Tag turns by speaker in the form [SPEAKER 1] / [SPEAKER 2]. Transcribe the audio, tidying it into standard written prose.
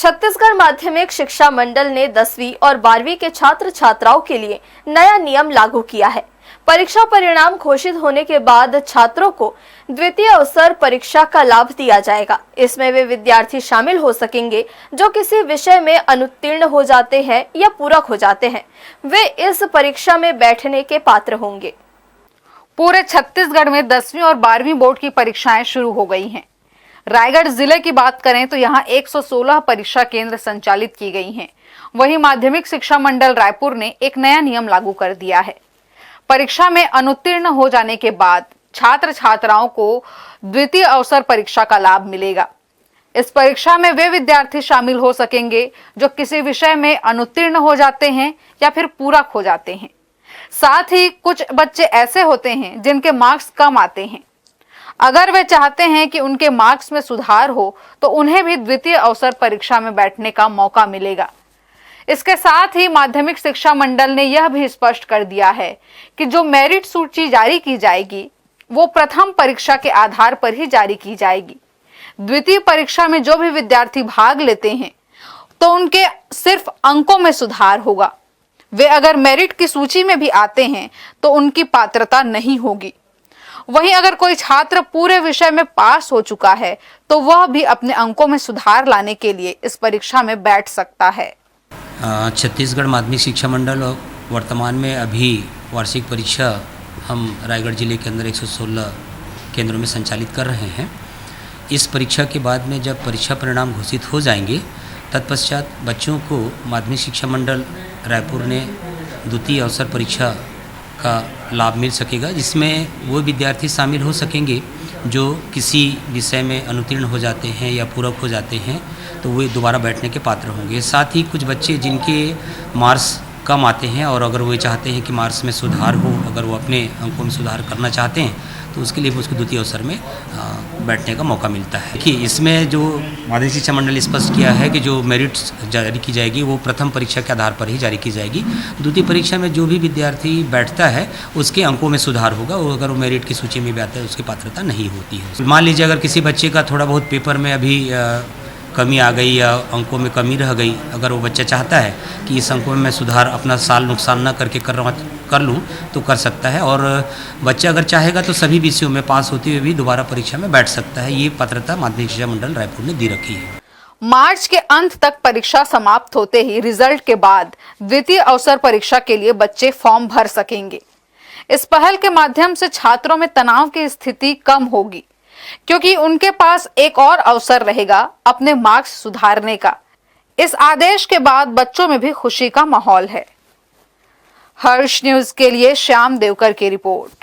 [SPEAKER 1] छत्तीसगढ़ माध्यमिक शिक्षा मंडल ने 10वीं और 12वीं के छात्र छात्राओं के लिए नया नियम लागू किया है। परीक्षा परिणाम घोषित होने के बाद छात्रों को द्वितीय अवसर परीक्षा का लाभ दिया जाएगा। इसमें वे विद्यार्थी शामिल हो सकेंगे जो किसी विषय में अनुत्तीर्ण हो जाते हैं या पूरक हो जाते हैं। वे इस परीक्षा में बैठने के पात्र होंगे।
[SPEAKER 2] पूरे छत्तीसगढ़ में 10वीं और 12वीं बोर्ड की परीक्षाएं शुरू हो गई हैं। रायगढ़ जिले की बात करें तो यहां 116 परीक्षा केंद्र संचालित की गई हैं। वहीं माध्यमिक शिक्षा मंडल रायपुर ने एक नया नियम लागू कर दिया है। परीक्षा में अनुत्तीर्ण हो जाने के बाद छात्र छात्राओं को द्वितीय अवसर परीक्षा का लाभ मिलेगा। इस परीक्षा में वे विद्यार्थी शामिल हो सकेंगे जो किसी विषय में अनुत्तीर्ण हो जाते हैं या फिर पूरक हो जाते हैं। साथ ही कुछ बच्चे ऐसे होते हैं जिनके मार्क्स कम आते हैं। अगर वे चाहते हैं कि उनके मार्क्स में सुधार हो तो उन्हें भी द्वितीय अवसर परीक्षा में बैठने का मौका मिलेगा। इसके साथ ही माध्यमिक शिक्षा मंडल ने यह भी स्पष्ट कर दिया है कि जो मेरिट सूची जारी की जाएगी वो प्रथम परीक्षा के आधार पर ही जारी की जाएगी। द्वितीय परीक्षा में जो भी विद्यार्थी भाग लेते हैं तो उनके सिर्फ अंकों में सुधार होगा। वे अगर मेरिट की सूची में भी आते हैं तो उनकी पात्रता नहीं होगी। वहीं अगर कोई छात्र पूरे विषय में पास हो चुका है तो वह भी अपने अंकों में सुधार लाने के लिए इस परीक्षा में बैठ सकता है।
[SPEAKER 3] छत्तीसगढ़ माध्यमिक शिक्षा मंडल वर्तमान में अभी वार्षिक परीक्षा हम रायगढ़ जिले के अंदर 116 केंद्रों में संचालित कर रहे हैं। इस परीक्षा के बाद में जब परीक्षा परिणाम घोषित हो जाएंगे तत्पश्चात बच्चों को माध्यमिक शिक्षा मंडल रायपुर ने द्वितीय अवसर परीक्षा का लाभ मिल सकेगा, जिसमें वो विद्यार्थी शामिल हो सकेंगे जो किसी विषय में अनुत्तीर्ण हो जाते हैं या पूरक हो जाते हैं तो वे दोबारा बैठने के पात्र होंगे। साथ ही कुछ बच्चे जिनके मार्क्स कम आते हैं और अगर वो चाहते हैं कि मार्क्स में सुधार हो, अगर वो अपने अंकों में सुधार करना चाहते हैं तो उसके लिए उसको द्वितीय अवसर में बैठने का मौका मिलता है। कि इसमें जो माध्यमिक शिक्षा मंडल ने स्पष्ट किया है कि जो मेरिट जारी की जाएगी वो प्रथम परीक्षा के आधार पर ही जारी की जाएगी। द्वितीय परीक्षा में जो भी विद्यार्थी बैठता है उसके अंकों में सुधार होगा और अगर वो मेरिट की सूची में भी आता है उसकी पात्रता नहीं होती है। मान लीजिए अगर किसी बच्चे का थोड़ा बहुत पेपर में अभी कमी आ गई या अंकों में कमी रह गई, अगर वो बच्चा चाहता है कि इस अंकों में मैं सुधार अपना साल नुकसान न करके कर लूँ तो कर सकता है और बच्चा अगर चाहेगा तो सभी विषयों में पास होते हुए भी दोबारा परीक्षा में बैठ सकता है। ये पात्रता माध्यमिक शिक्षा मंडल रायपुर ने दे रखी है।
[SPEAKER 2] मार्च के अंत तक परीक्षा समाप्त होते ही रिजल्ट के बाद द्वितीय अवसर परीक्षा के लिए बच्चे फॉर्म भर सकेंगे। इस पहल के माध्यम से छात्रों में तनाव की स्थिति कम होगी क्योंकि उनके पास एक और अवसर रहेगा अपने मार्क्स सुधारने का। इस आदेश के बाद बच्चों में भी खुशी का माहौल है। हर्ष न्यूज के लिए श्याम देवकर की रिपोर्ट।